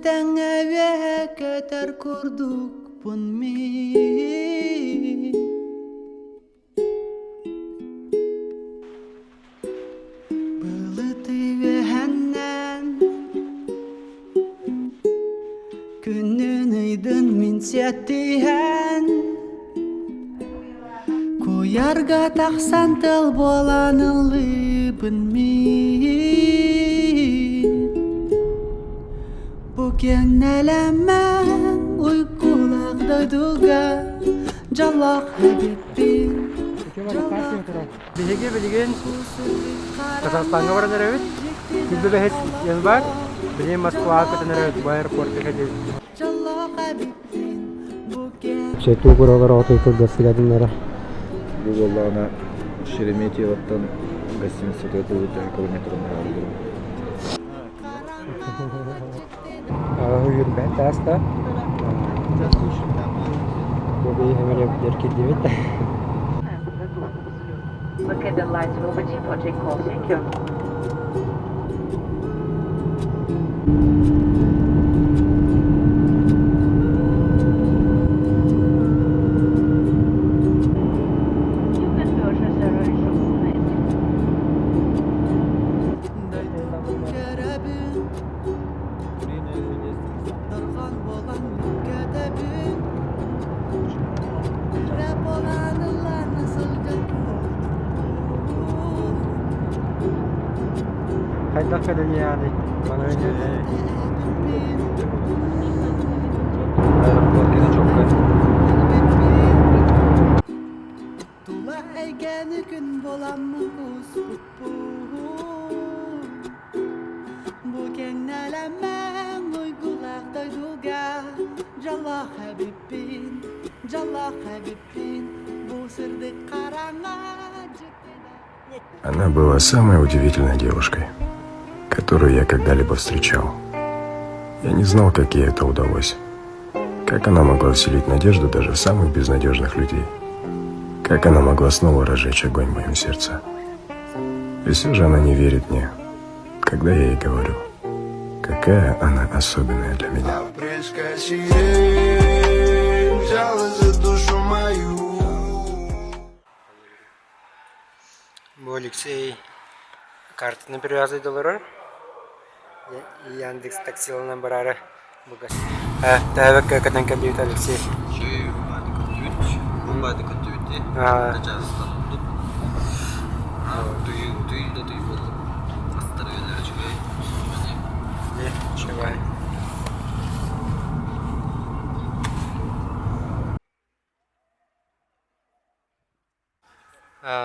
тәңәве көтер күрдік бұнмен. Бұлыты вәхәннән күннің үйдің мен сәттейін. Коярға тақсан тыл боланылы бұнмен. Бүкен әләмән ұйқылақ дойдуға жалақ әбетпен. Беге білген Қазақстанға баранар өт. Күлді бәхет ен бар. Білген Москваға көтінер өт. Бұл аэропортқа кәдел. Шекту құралар ауты көргесі кәдімдері. Бұл олағына Шереметьеваттан гостиница өтіп өткен километрін алды. Үйір бәтті аста. Бұл әмірі ерке девет. Look at the lights will be project call. Thank you. Haydak kədəl yani. Bana öyle. Aeroport yine çok kötü. Tula əygəni gün bolanmı qusqutbu. Bu kənələmən uygulaq doyduğa. Jallah Həbibbin, bu sırdı qarana. Она была самой удивительной девушкой, которую я когда-либо встречал. Я не знал, как ей это удалось. Как она могла вселить надежду даже в самых безнадежных людей. Как она могла снова разжечь огонь в моем сердце. И все же она не верит мне, когда я ей говорю, какая она особенная для меня. Bu Алексей картаны привязывайдылар. Яндекс таксилынан барары. Тәбәк көтен кәдейт Алексей. Şey vardı kötüydü. Bombaydı kötüydü. Tacazistan oldu. Duyu oldu. Hastara yerler çıkıyor. Ne? Çıkıyor.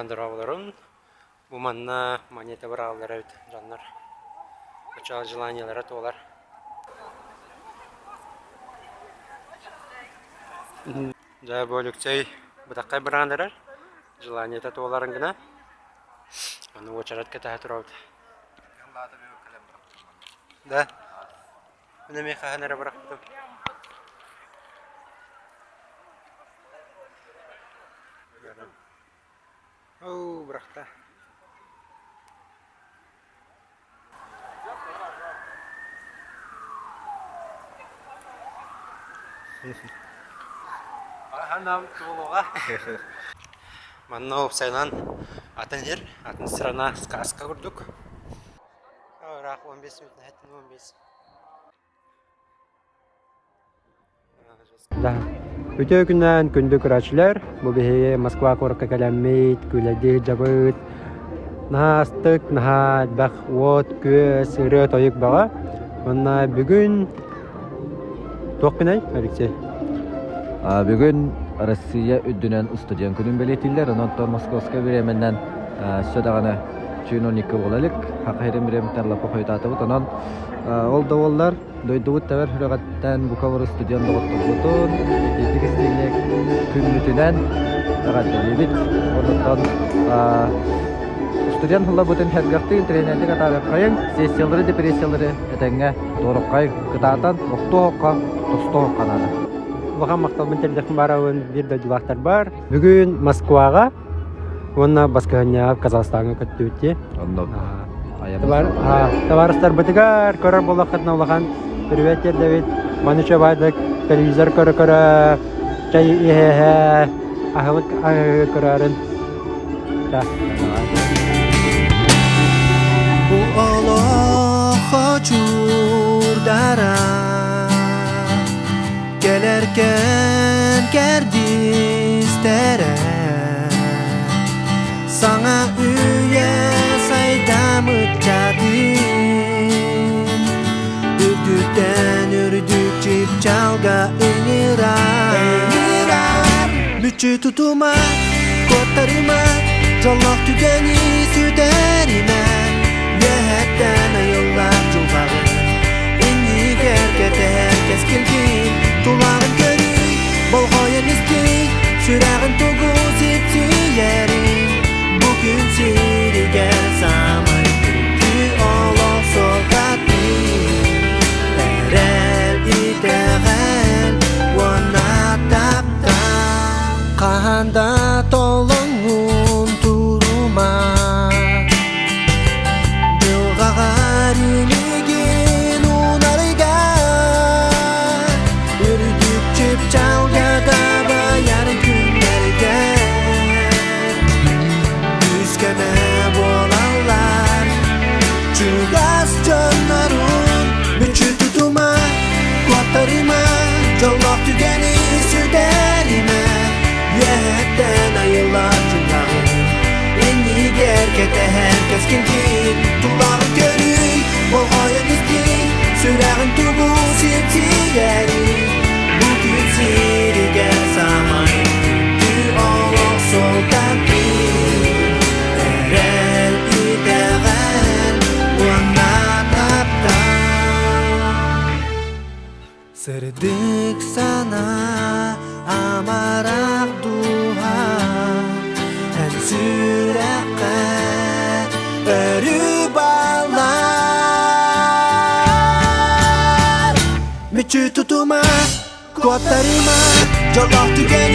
Дырауыларын. Bu manna moneta bırakılır evet canlar. Açığa желаниялары толар. Да бөлікцей бұтаққай бұрандырар. Желаниялары толарын гына. Оны очарат кәтәхі тұрауды. Да. Бұны мен қағанары бұрақтым. Оу, бұрақта. Анам туылуға. Манна опсайлан атын жер, атын сырана сказка көрдік. Рақ 15 минут, әттін 15. Да. Өте күннен күнді күрәчілер. Бұл бейе Москва қорыққа кәләммейт, күләді жабыт. Наға астық, наға бәқ от, көз, ұры тойық баға. Онна бүгін тоқпинай, Алексей? Бүгін Россия үддінен студент күнін белетілер. Онан Московска біременден сөдағаны 12 болалық. Хақайрын біреметтен лапы қойтаты бұд. Онан ол даваллар дойдуыт тәвер хүрәғаттан бұқавыр студент доғыттық бұтын. Ететік істегілек күн мүтінен ғадды бейбіт. Онықтан студент ұлла бұтын хәргақтығын тренердік атағып қайын. Сессиялары, депрессиялары әтәңе торып қай қытатан ұқты оққа, тұсты оққанады. Бұған мақтал мүнтелдіқін барауын бір дойдулақтар бар. Бүгін Москваға, онна басқағыня Казахстанға көтті өтте. Онда Товарыстар бұтығар, көрір болақытына олаған Привет, Давид. Мануча бадык, телевизор кора-кора, чай ихе, ахылык корарын. Да. Bu Allah'a dara gelerken gerdistere sana üye saydamı cadin ürdükten ürdük cip çalga inirar Bütçü tutuma kotarıma Çalak tügeni süderime Yehetten ayıllar cılbağı İnni gergete herkes kilgin Tulağın görüy Bol hayan isti Sürağın tuğu zipsi yerin Bugün sirigen samay Tü Allah sokati Erel idegel Wana tapta Kahanda tolongun turuma Bilgagarinigin unariga Ürdük çip çalgada bayar günlerge Düzkeme bolanlar Çugas canlarun Bütçü tutuma Kuatlarıma Çalak tügeni süderime Yehetten ayılar cümlağı İnni gergete herkes kilgin Tulağın görüy Bol hayan isti Sürağın tuğu sipsi yerin Bugün sirigen samay Tü Allah soltaki Erel idegel Wana tapta Serdik sana amarak duha En sürekte örü bağlar Müçü tutuma Kuatlarıma Çalak tügeni